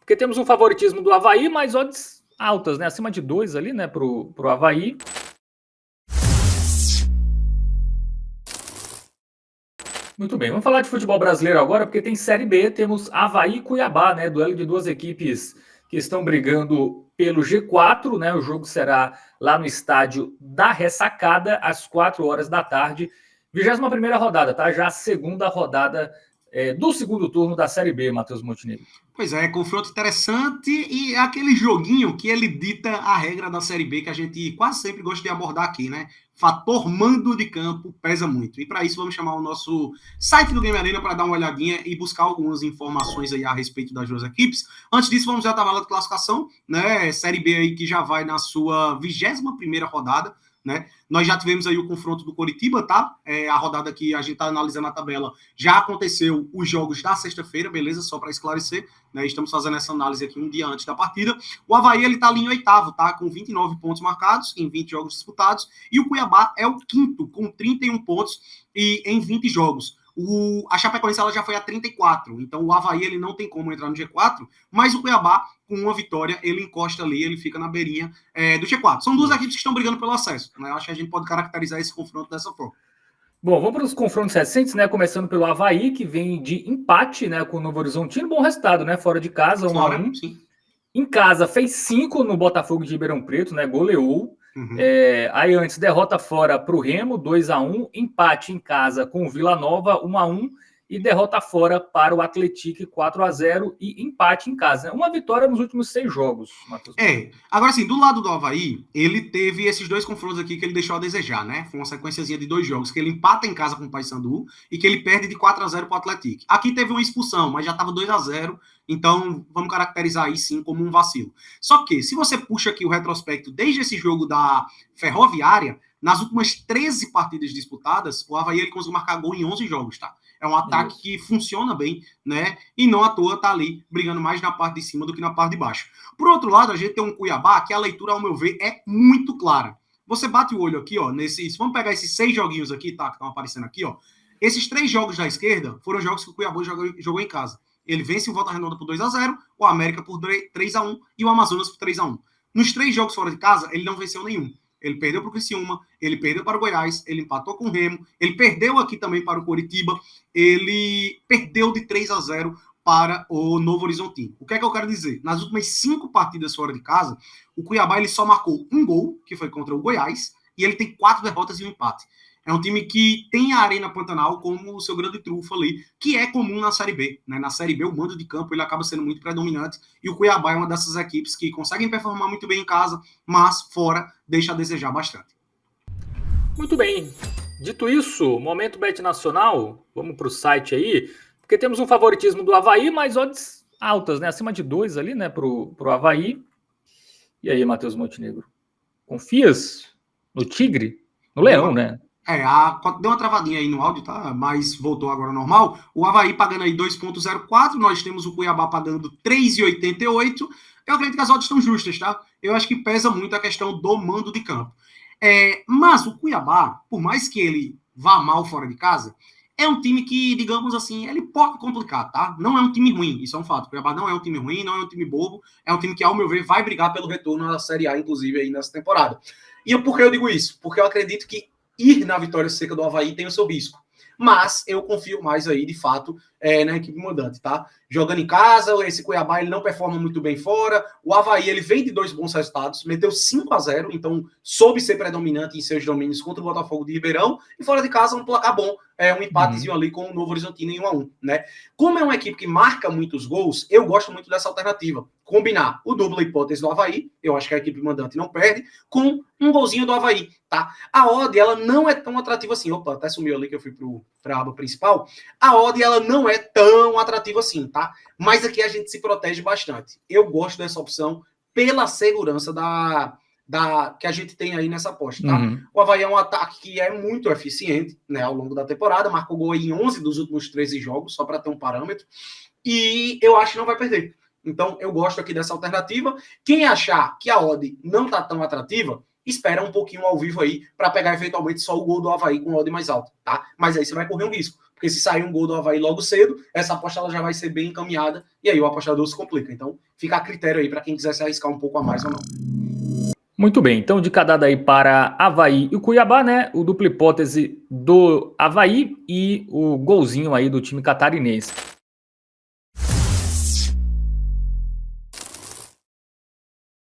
Porque temos um favoritismo do Avaí, mas odds altas, né? Acima de 2 ali, né, pro Avaí. Muito bem, vamos falar de futebol brasileiro agora, porque tem Série B, temos Avaí e Cuiabá, né? Duelo de duas equipes que estão brigando pelo G4, né? O jogo será lá no estádio da Ressacada, às 4 horas da tarde. 21ª rodada, tá? Já a segunda rodada do segundo turno da Série B, Matheus Montenegro. Pois é, confronto interessante e é aquele joguinho que ele dita a regra da Série B que a gente quase sempre gosta de abordar aqui, né? Fator mando de campo pesa muito. E para isso vamos chamar o nosso site do Game Arena para dar uma olhadinha e buscar algumas informações aí a respeito das duas equipes. Antes disso, vamos já à tabela de classificação, né? Série B aí que já vai na sua 21ª rodada, né? Nós já tivemos aí o confronto do Coritiba, tá? A rodada que a gente está analisando a tabela já aconteceu os jogos da sexta-feira, beleza? Só para esclarecer, né? Estamos fazendo essa análise aqui um dia antes da partida. O Avaí, ele tá ali em 8º, tá? Com 29 pontos marcados em 20 jogos disputados. E o Cuiabá é o 5º, com 31 pontos e em 20 jogos. A Chapecoense ela já foi a 34, então o Avaí ele não tem como entrar no G4, mas o Cuiabá, com uma vitória, ele encosta ali, ele fica na beirinha do G4. São duas equipes que estão brigando pelo acesso, né? Eu acho que a gente pode caracterizar esse confronto dessa forma. Bom, vamos para os confrontos recentes, né? Começando pelo Avaí, que vem de empate, né, com o Novo Horizontino. Bom resultado, né? Fora de casa, 1-1. Sim. Em casa, fez 5 no Botafogo de Ribeirão Preto, né? Goleou. Uhum. Aí antes, derrota fora para o Remo, 2-1. Empate em casa com o Vila Nova, 1-1. E derrota fora para o Atlético, 4-0. E empate em casa. Uma vitória nos últimos 6 jogos, Matheus. Agora assim, do lado do Avaí, ele teve esses dois confrontos aqui que ele deixou a desejar, né? Foi uma sequenciazinha de 2 jogos, que ele empata em casa com o Paysandu e que ele perde de 4-0 para o Atlético. Aqui teve uma expulsão, mas já estava 2-0, então vamos caracterizar aí sim como um vacilo. Só que, se você puxa aqui o retrospecto desde esse jogo da Ferroviária, nas últimas 13 partidas disputadas, o Avaí ele conseguiu marcar gol em 11 jogos, tá? É um ataque que funciona bem, né? E não à toa tá ali brigando mais na parte de cima do que na parte de baixo. Por outro lado, a gente tem um Cuiabá que a leitura, ao meu ver, é muito clara. Você bate o olho aqui, ó, nesses. Vamos pegar esses 6 joguinhos aqui, tá? Que estão aparecendo aqui, ó. Esses 3 jogos da esquerda foram jogos que o Cuiabá jogou em casa. Ele vence o Volta Redonda por 2-0, o América por 3-1 e o Amazonas por 3-1. Nos 3 jogos fora de casa, ele não venceu nenhum. Ele perdeu para o Criciúma, ele perdeu para o Goiás, ele empatou com o Remo, ele perdeu aqui também para o Coritiba, ele perdeu de 3-0 para o Novo Horizontino. O que é que eu quero dizer? Nas últimas 5 partidas fora de casa, o Cuiabá ele só marcou um gol, que foi contra o Goiás, e ele tem 4 derrotas e um empate. É um time que tem a Arena Pantanal como o seu grande trunfo ali, que é comum na Série B. Né? Na Série B, o mando de campo ele acaba sendo muito predominante, e o Cuiabá é uma dessas equipes que conseguem performar muito bem em casa, mas fora deixa a desejar bastante. Muito bem. Dito isso, momento Bet Nacional, vamos para o site aí, porque temos um favoritismo do Avaí, mas odds altas, né? Acima de 2 ali, né, pro Avaí. E aí, Matheus Montenegro? Confias no Tigre? No Leão, né? Deu uma travadinha aí no áudio, tá? Mas voltou agora ao normal. O Avaí pagando aí 2,04, nós temos o Cuiabá pagando 3,88. Eu acredito que as odds estão justas, tá? Eu acho que pesa muito a questão do mando de campo. Mas o Cuiabá, por mais que ele vá mal fora de casa, é um time que, digamos assim, ele pode complicar, tá? Não é um time ruim, isso é um fato. O Cuiabá não é um time ruim, não é um time bobo, é um time que, ao meu ver, vai brigar pelo retorno na Série A, inclusive, aí nessa temporada. E por que eu digo isso? Porque eu acredito que ir na vitória seca do Avaí tem o seu risco. Mas eu confio mais aí, de fato, na equipe mandante, tá? Jogando em casa, esse Cuiabá ele não performa muito bem fora. O Avaí ele vem de 2 bons resultados, meteu 5-0, então soube ser predominante em seus domínios contra o Botafogo de Ribeirão. E fora de casa, um placar bom, um empatezinho ali com o Novo Horizontino em 1-1, né? Como é uma equipe que marca muitos gols, eu gosto muito dessa alternativa. Combinar o dupla hipótese do Avaí, eu acho que a equipe mandante não perde, com um golzinho do Avaí, tá? A odd, ela não é tão atrativa assim. Opa, até sumiu ali que eu fui para a aba principal. A odd, ela não é tão atrativa assim, tá? Mas aqui a gente se protege bastante. Eu gosto dessa opção pela segurança que a gente tem aí nessa aposta, tá? Uhum. O Avaí é um ataque que é muito eficiente, né, ao longo da temporada, marcou gol em 11 dos últimos 13 jogos, só para ter um parâmetro, e eu acho que não vai perder. Então, eu gosto aqui dessa alternativa. Quem achar que a odd não tá tão atrativa, espera um pouquinho ao vivo aí para pegar eventualmente só o gol do Avaí com odd mais alto, tá? Mas aí você vai correr um risco, porque Porque se sair um gol do Avaí logo cedo, essa aposta ela já vai ser bem encaminhada e aí o apostador se complica. Então, fica a critério aí para quem quiser se arriscar um pouco a mais ou não. Muito bem, então de cada aí para Avaí e o Cuiabá, né? O dupla hipótese do Avaí e o golzinho aí do time catarinense.